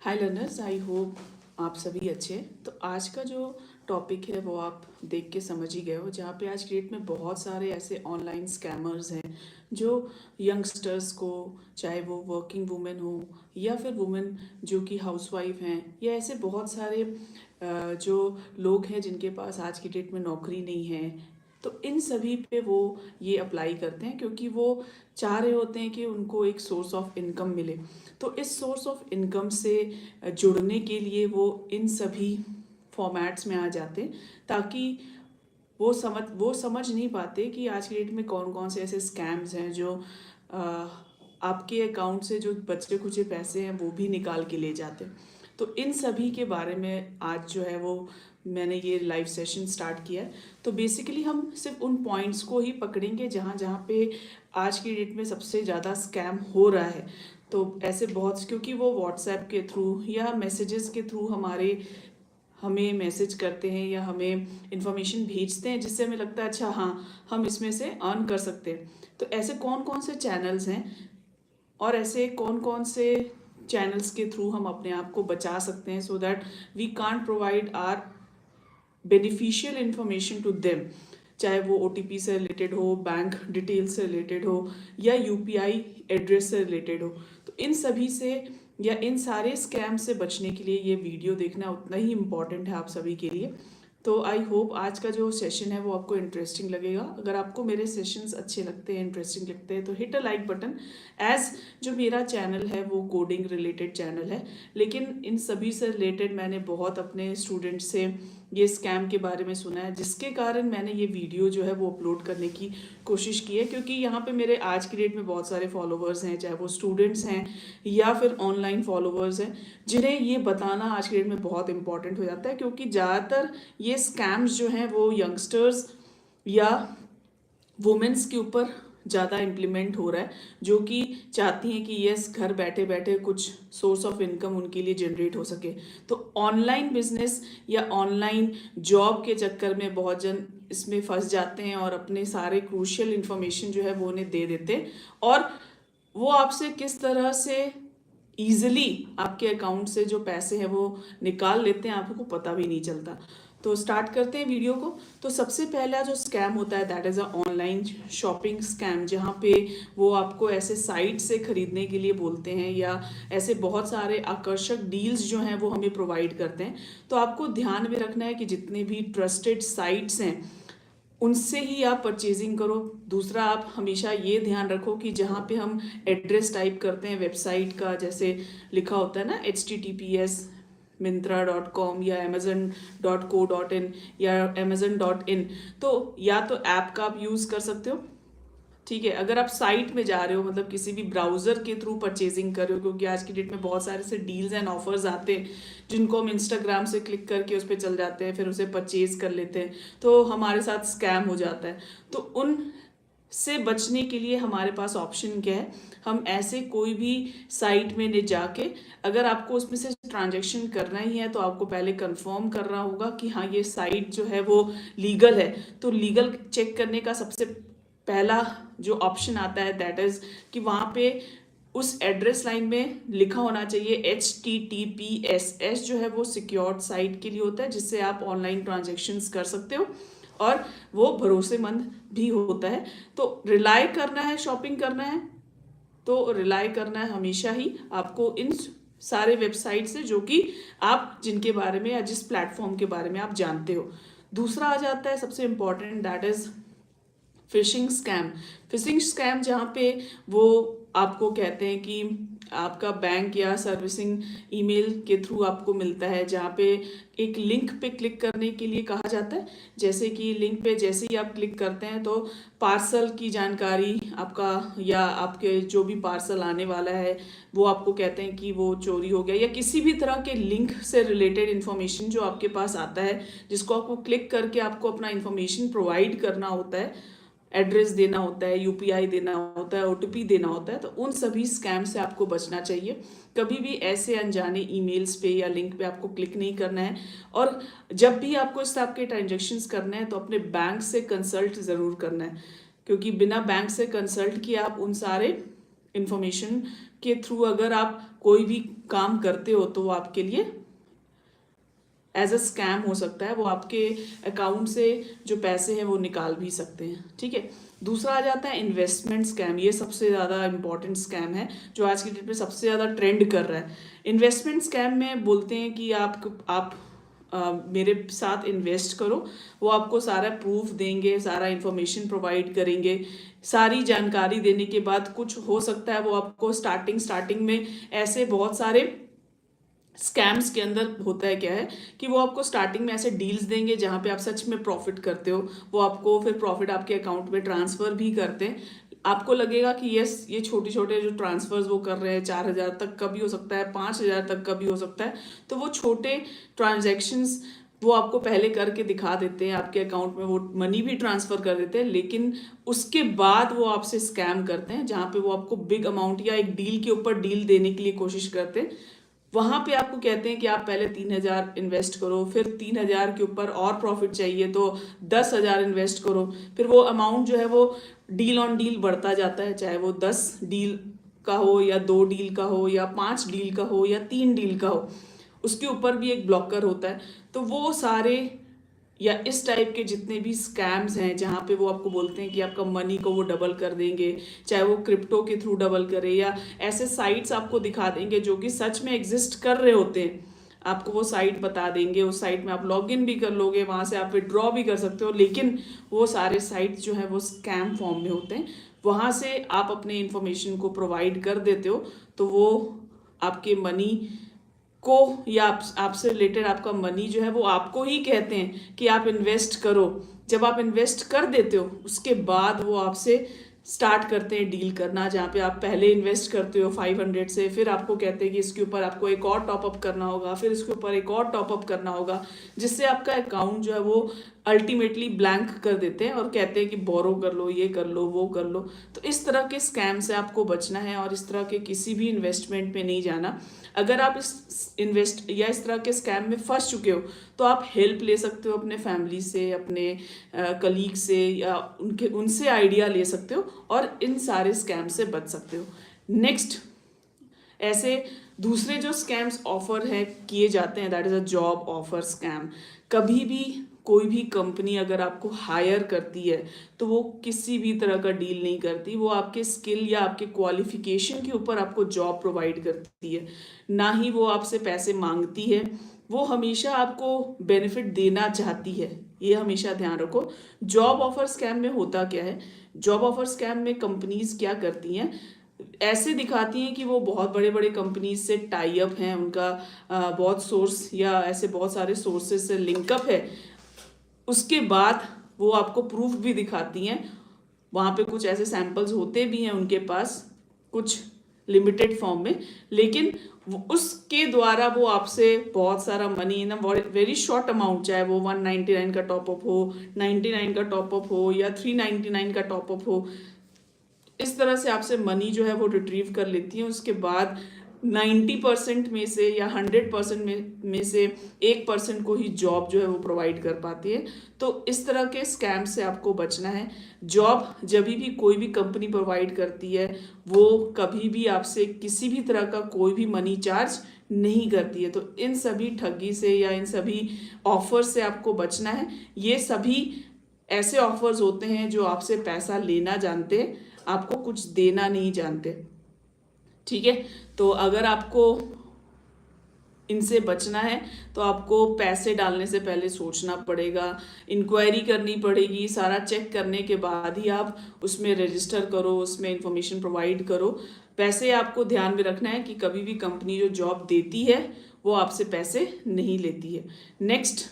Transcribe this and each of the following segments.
Hi learners, I hope आप सभी अच्छे हैं। तो आज का जो टॉपिक है वो आप देख के समझ ही गए हो, जहाँ पे आज की डेट में बहुत सारे ऐसे ऑनलाइन स्कैमर्स हैं जो यंगस्टर्स को, चाहे वो वर्किंग वुमेन हो या फिर वुमेन जो कि हाउसवाइफ हैं, या ऐसे बहुत सारे जो लोग हैं जिनके पास आज की डेट में नौकरी नहीं है, तो इन सभी पे वो ये अप्लाई करते हैं क्योंकि वो चाह रहे होते हैं कि उनको एक सोर्स ऑफ इनकम मिले। तो इस सोर्स ऑफ इनकम से जुड़ने के लिए वो इन सभी फॉर्मेट्स में आ जाते हैं, ताकि वो समझ नहीं पाते कि आज की डेट में कौन कौन से ऐसे स्कैम्स हैं जो अ, आपके अकाउंट से जो बचे खुचे पैसे हैं वो भी निकाल के ले जाते हैं। तो इन सभी के बारे में आज जो है वो मैंने ये लाइव सेशन स्टार्ट किया है। तो बेसिकली हम सिर्फ उन पॉइंट्स को ही पकड़ेंगे जहाँ जहाँ पे आज की डेट में सबसे ज़्यादा स्कैम हो रहा है। तो ऐसे बहुत, क्योंकि वो व्हाट्सएप के थ्रू या मैसेजेस के थ्रू हमें मैसेज करते हैं या हमें इंफॉर्मेशन भेजते हैं, जिससे हमें लगता है अच्छा हाँ, हम इसमें से अर्न कर सकते हैं। तो ऐसे कौन कौन से चैनल्स हैं और ऐसे कौन कौन से चैनल्स के थ्रू हम अपने आप को बचा सकते हैं, so that we can't provide our beneficial information to them, चाहे वो OTP से रिलेटेड हो, बैंक डिटेल से रिलेटेड हो या UPI एड्रेस से रिलेटेड हो। तो इन सभी से या इन सारे स्कैम से बचने के लिए ये वीडियो देखना उतना ही इम्पॉर्टेंट है आप सभी के लिए। तो आई होप आज का जो सेशन है वो आपको इंटरेस्टिंग लगेगा। अगर आपको मेरे सेशंस अच्छे लगते हैं, इंटरेस्टिंग लगते हैं, तो hit a like button. As जो मेरा चैनल है वो कोडिंग रिलेटेड चैनल है, लेकिन इन सभी से रिलेटेड मैंने बहुत अपने स्टूडेंट से ये स्कैम के बारे में सुना है, जिसके कारण मैंने ये वीडियो जो है वो अपलोड करने की कोशिश की है। क्योंकि यहाँ पे मेरे आज की डेट में बहुत सारे फॉलोअर्स हैं, चाहे वो स्टूडेंट्स हैं या फिर ऑनलाइन फॉलोअर्स हैं, जिन्हें ये बताना आज की डेट में बहुत इंपॉर्टेंट हो जाता है। क्योंकि ज़्यादातर ये स्कैम्स जो हैं वो यंगस्टर्स या वुमेन्स के ऊपर ज़्यादा इम्प्लीमेंट हो रहा है, जो कि चाहती हैं कि यस, घर बैठे बैठे कुछ सोर्स ऑफ इनकम उनके लिए जनरेट हो सके। तो ऑनलाइन बिजनेस या ऑनलाइन जॉब के चक्कर में बहुत जन इसमें फंस जाते हैं और अपने सारे क्रूशियल इन्फॉर्मेशन जो है वो उन्हें दे देते हैं, और वो आपसे किस तरह से ईजिली आपके अकाउंट से जो पैसे हैं वो निकाल लेते हैं, आपको पता भी नहीं चलता। तो स्टार्ट करते हैं वीडियो को। तो सबसे पहला जो स्कैम होता है that is a online shopping scam, जहाँ पे वो आपको ऐसे साइट से खरीदने के लिए बोलते हैं या ऐसे बहुत सारे आकर्षक डील्स जो हैं वो हमें प्रोवाइड करते हैं। तो आपको ध्यान में रखना है कि जितने भी ट्रस्टेड साइट्स हैं उनसे ही आप परचेजिंग करो। दूसरा, आप हमेशा ये ध्यान रखो कि जहाँ पे हम एड्रेस टाइप करते हैं वेबसाइट का, जैसे लिखा होता है ना HTTPS Myntra.com या Amazon.co.in या Amazon.in, तो या तो ऐप का आप यूज़ कर सकते हो। ठीक है, अगर आप साइट में जा रहे हो, मतलब किसी भी ब्राउज़र के थ्रू परचेजिंग कर रहे हो, क्योंकि आज की डेट में बहुत सारे से डील्स एंड ऑफर्स आते हैं जिनको हम इंस्टाग्राम से क्लिक करके उस पर चल जाते हैं, फिर उसे परचेज कर लेते हैं, तो हमारे साथ स्कैम हो जाता है। तो उन से बचने के लिए हमारे पास ऑप्शन क्या है, हम ऐसे कोई भी साइट में ले जाके, अगर आपको उसमें से ट्रांजैक्शन करना ही है तो आपको पहले कंफर्म करना होगा कि हाँ, ये साइट जो है वो लीगल है। तो लीगल चेक करने का सबसे पहला जो ऑप्शन आता है दैट इज कि वहाँ पे उस एड्रेस लाइन में लिखा होना चाहिए HTTPS जो है वो सिक्योर्ड साइट के लिए होता है, जिससे आप ऑनलाइन ट्रांजेक्शन्स कर सकते हो और वो भरोसेमंद भी होता है। तो रिलाई करना है, शॉपिंग करना है तो रिलाई करना है हमेशा ही आपको इन सारे वेबसाइट से, जो कि आप जिनके बारे में या जिस प्लेटफॉर्म के बारे में आप जानते हो। दूसरा आ जाता है सबसे important, that is fishing scam. Fishing scam जहाँ पे वो आपको कहते हैं कि आपका बैंक या सर्विसिंग ईमेल के थ्रू आपको मिलता है, जहाँ पे एक लिंक पे क्लिक करने के लिए कहा जाता है। जैसे कि लिंक पे जैसे ही आप क्लिक करते हैं तो पार्सल की जानकारी आपका या आपके जो भी पार्सल आने वाला है वो आपको कहते हैं कि वो चोरी हो गया, या किसी भी तरह के लिंक से रिलेटेड इन्फॉर्मेशन जो आपके पास आता है, जिसको आपको क्लिक करके आपको अपना इन्फॉर्मेशन प्रोवाइड करना होता है, एड्रेस देना होता है, UPI देना होता है, OTP देना होता है। तो उन सभी स्कैम से आपको बचना चाहिए। कभी भी ऐसे अनजाने ईमेल्स पे या लिंक पे आपको क्लिक नहीं करना है। और जब भी आपको इस टाइप के ट्रांजेक्शन्स करना है तो अपने बैंक से कंसल्ट ज़रूर करना है, क्योंकि बिना बैंक से कंसल्ट किए आप उन सारे इंफॉर्मेशन के थ्रू अगर आप कोई भी काम करते हो तो वो आपके लिए एज अ स्कैम हो सकता है, वो आपके अकाउंट से जो पैसे हैं वो निकाल भी सकते हैं। ठीक है, दूसरा आ जाता है इन्वेस्टमेंट स्कैम। ये सबसे ज़्यादा इंपॉर्टेंट स्कैम है जो आज की डेट में सबसे ज़्यादा ट्रेंड कर रहा है। इन्वेस्टमेंट स्कैम में बोलते हैं कि आप मेरे साथ इन्वेस्ट करो, वो आपको सारा प्रूफ देंगे, सारा इन्फॉर्मेशन प्रोवाइड करेंगे, सारी जानकारी देने के बाद कुछ हो सकता है वो आपको स्टार्टिंग में ऐसे बहुत सारे स्कैम्स के अंदर होता है क्या है कि वो आपको स्टार्टिंग में ऐसे डील्स देंगे जहाँ पे आप सच में प्रॉफिट करते हो, वो आपको फिर प्रॉफिट आपके अकाउंट में ट्रांसफ़र भी करते हैं। आपको लगेगा कि यस ये छोटे छोटे जो ट्रांसफर्स वो कर रहे हैं 4,000 तक का भी हो सकता है, 5,000 तक का भी हो सकता है, तो वो छोटे ट्रांजैक्शंस वो आपको पहले करके दिखा देते हैं, आपके अकाउंट में वो मनी भी ट्रांसफ़र कर देते हैं, लेकिन उसके बाद वो आपसे स्कैम करते हैं जहाँ पे वो आपको बिग अमाउंट या एक डील के ऊपर डील देने के लिए कोशिश करते हैं। वहां पे आपको कहते हैं कि आप पहले 3,000 इन्वेस्ट करो, फिर 3,000 के ऊपर और प्रॉफिट चाहिए तो 10,000 इन्वेस्ट करो, फिर वो अमाउंट जो है वो डील ऑन डील बढ़ता जाता है, चाहे वो 10 डील का हो या 2 डील का हो या 5 डील का हो या 3 डील का हो, उसके ऊपर भी एक ब्लॉकर होता है। तो वो सारे या इस टाइप के जितने भी स्कैम्स हैं जहाँ पे वो आपको बोलते हैं कि आपका मनी को वो डबल कर देंगे, चाहे वो क्रिप्टो के थ्रू डबल करे या ऐसे साइट्स आपको दिखा देंगे जो कि सच में एग्जिस्ट कर रहे होते हैं, आपको वो साइट बता देंगे, उस साइट में आप लॉगिन भी कर लोगे, वहाँ से आप विड्रॉ भी कर सकते हो, लेकिन वो सारे साइट्स जो है वो स्कैम फॉर्म में होते हैं। वहाँ से आप अपने इंफॉर्मेशन को प्रोवाइड कर देते हो तो वो आपके मनी को या आपसे रिलेटेड आपका मनी जो है वो आपको ही कहते हैं कि आप इन्वेस्ट करो। जब आप इन्वेस्ट कर देते हो उसके बाद वो आपसे स्टार्ट करते हैं डील करना, जहाँ पे आप पहले इन्वेस्ट करते हो 500 से, फिर आपको कहते हैं कि इसके ऊपर आपको एक और टॉपअप करना होगा, फिर इसके ऊपर एक और टॉपअप करना होगा, जिससे आपका अकाउंट जो है वो अल्टीमेटली ब्लैंक कर देते हैं और कहते हैं कि बोरो कर लो, ये कर लो, वो कर लो। तो इस तरह के स्कैम से आपको बचना है और इस तरह के किसी भी इन्वेस्टमेंट में नहीं जाना। अगर आप इस इन्वेस्ट या इस तरह के स्कैम में फंस चुके हो तो आप हेल्प ले सकते हो अपने फैमिली से, अपने कलीग से, या उनसे आइडिया ले सकते हो और इन सारे स्कैम से बच सकते हो। नेक्स्ट, ऐसे दूसरे जो स्कैम्स ऑफर है किए जाते हैं, that is a job offer scam. कभी भी कोई भी कंपनी अगर आपको हायर करती है तो वो किसी भी तरह का डील नहीं करती, वो आपके स्किल या आपके क्वालिफिकेशन के ऊपर आपको जॉब प्रोवाइड करती है, ना ही वो आपसे पैसे मांगती है। वो हमेशा आपको बेनिफिट देना चाहती है, ये हमेशा ध्यान रखो। जॉब ऑफर स्कैम में होता क्या है, जॉब ऑफर स्कैम में कंपनीज क्या करती हैं, ऐसे दिखाती हैं कि वो बहुत बड़े बड़े कंपनीज से टाई अप हैं, उनका बहुत सोर्स या ऐसे बहुत सारे सोर्सेज से लिंकअप है। उसके बाद वो आपको प्रूफ भी दिखाती हैं, वहाँ पे कुछ ऐसे सैंपल्स होते भी हैं उनके पास कुछ लिमिटेड फॉर्म में, लेकिन उसके द्वारा वो आपसे बहुत सारा money in a very short amount, चाहे वो 199 का टॉपअप हो, 99 का टॉपअप हो या 399 का टॉपअप हो, इस तरह से आपसे मनी जो है वो रिट्रीव कर लेती है। उसके बाद 90% में से या 100% में से 1% को ही जॉब जो है वो प्रोवाइड कर पाती है। तो इस तरह के स्कैम से आपको बचना है। जॉब जब भी कोई भी कंपनी प्रोवाइड करती है वो कभी भी आपसे किसी भी तरह का कोई भी मनी चार्ज नहीं करती है। तो इन सभी ठगी से या इन सभी ऑफर से आपको बचना है। ये सभी ऐसे ऑफर्स होते हैं जो आपसे पैसा लेना जानते हैं, आपको कुछ देना नहीं जानते। ठीक है, तो अगर आपको इनसे बचना है तो आपको पैसे डालने से पहले सोचना पड़ेगा, इंक्वायरी करनी पड़ेगी, सारा चेक करने के बाद ही आप उसमें रजिस्टर करो, उसमें इंफॉर्मेशन प्रोवाइड करो। पैसे आपको ध्यान में रखना है कि कभी भी कंपनी जो जॉब देती है वो आपसे पैसे नहीं लेती है। नेक्स्ट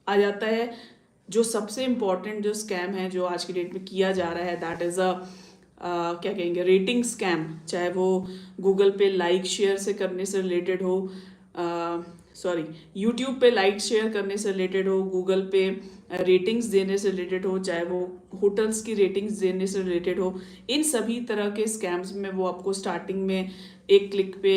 आ जाता है जो सबसे इम्पॉर्टेंट जो स्कैम है जो आज की डेट में किया जा रहा है, दैट इज़ अ क्या कहेंगे, रेटिंग स्कैम। चाहे वो गूगल पे लाइक शेयर से करने से रिलेटेड हो, यूट्यूब पे लाइक शेयर करने से रिलेटेड हो, गूगल पे रेटिंग्स देने से रिलेटेड हो, चाहे वो होटल्स की रेटिंग्स देने से रिलेटेड हो, इन सभी तरह के स्कैम्स में वो आपको स्टार्टिंग में एक क्लिक पे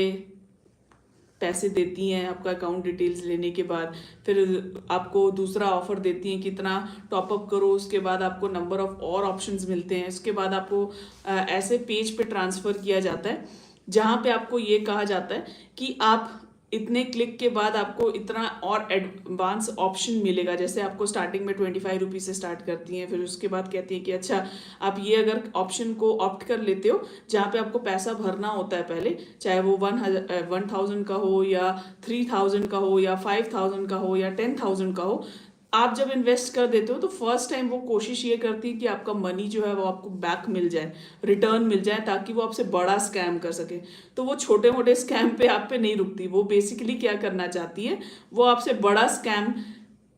पैसे देती हैं आपका अकाउंट डिटेल्स लेने के बाद। फिर आपको दूसरा ऑफर देती हैं कितना टॉपअप करो, उसके बाद आपको नंबर ऑफ और ऑप्शंस मिलते हैं। उसके बाद आपको ऐसे पेज पे ट्रांसफ़र किया जाता है जहाँ पे आपको ये कहा जाता है कि आप इतने क्लिक के बाद आपको इतना और एडवांस ऑप्शन मिलेगा। जैसे आपको स्टार्टिंग में 25 रुपीज़ से स्टार्ट करती हैं, फिर उसके बाद कहती हैं कि अच्छा आप ये अगर ऑप्शन को ऑप्ट कर लेते हो जहाँ पे आपको पैसा भरना होता है पहले, चाहे वो 1000 का हो या 3000 का हो या 5000 का हो या 10,000 का हो, आप जब इन्वेस्ट कर देते हो तो फर्स्ट टाइम वो कोशिश ये करती है कि आपका मनी जो है वो आपको बैक मिल जाए, रिटर्न मिल जाए, ताकि वो आपसे बड़ा स्कैम कर सके। तो वो छोटे मोटे स्कैम पे आप पे नहीं रुकती, वो बेसिकली क्या करना चाहती है, वो आपसे बड़ा स्कैम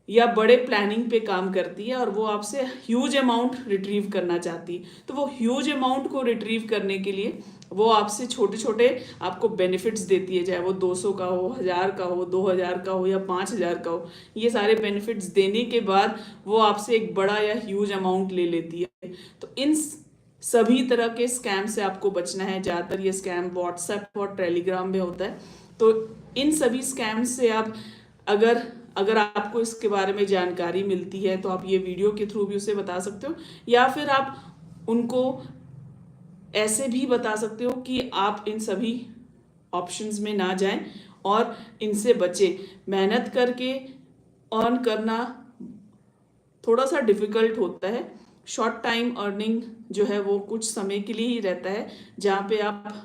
या बड़े प्लानिंग पे काम करती है और वो आपसे ह्यूज अमाउंट रिट्रीव करना चाहती है। तो वो ह्यूज अमाउंट को रिट्रीव करने के लिए वो आपसे छोटे छोटे आपको बेनिफिट्स देती है, चाहे वो 200 का हो, 1000 का हो, 2000 का हो या 5000 का हो। ये सारे बेनिफिट्स देने के बाद वो आपसे एक बड़ा या ह्यूज अमाउंट ले लेती है। तो इन सभी तरह के स्कैम से आपको बचना है। ज़्यादातर ये स्कैम व्हाट्सएप और टेलीग्राम में होता है। तो इन सभी स्कैम से आप अगर अगर आपको इसके बारे में जानकारी मिलती है तो आप ये वीडियो के थ्रू भी उसे बता सकते हो, या फिर आप उनको ऐसे भी बता सकते हो कि आप इन सभी ऑप्शंस में ना जाएं और इनसे बचें। मेहनत करके अर्न करना थोड़ा सा डिफ़िकल्ट होता है। शॉर्ट टाइम अर्निंग जो है वो कुछ समय के लिए ही रहता है, जहाँ पे आप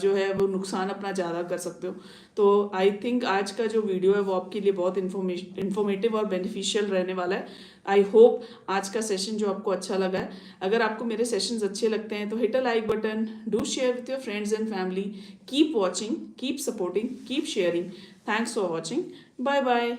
जो है वो नुकसान अपना ज़्यादा कर सकते हो। तो आई थिंक आज का जो वीडियो है वो आपके लिए बहुत इन्फॉर्मेटिव और बेनिफिशियल रहने वाला है। आई होप आज का सेशन जो आपको अच्छा लगा है। अगर आपको मेरे सेशंस अच्छे लगते हैं तो hit a like button, do share with your friends and family, keep watching, keep supporting, keep sharing. Thanks for watching, bye bye.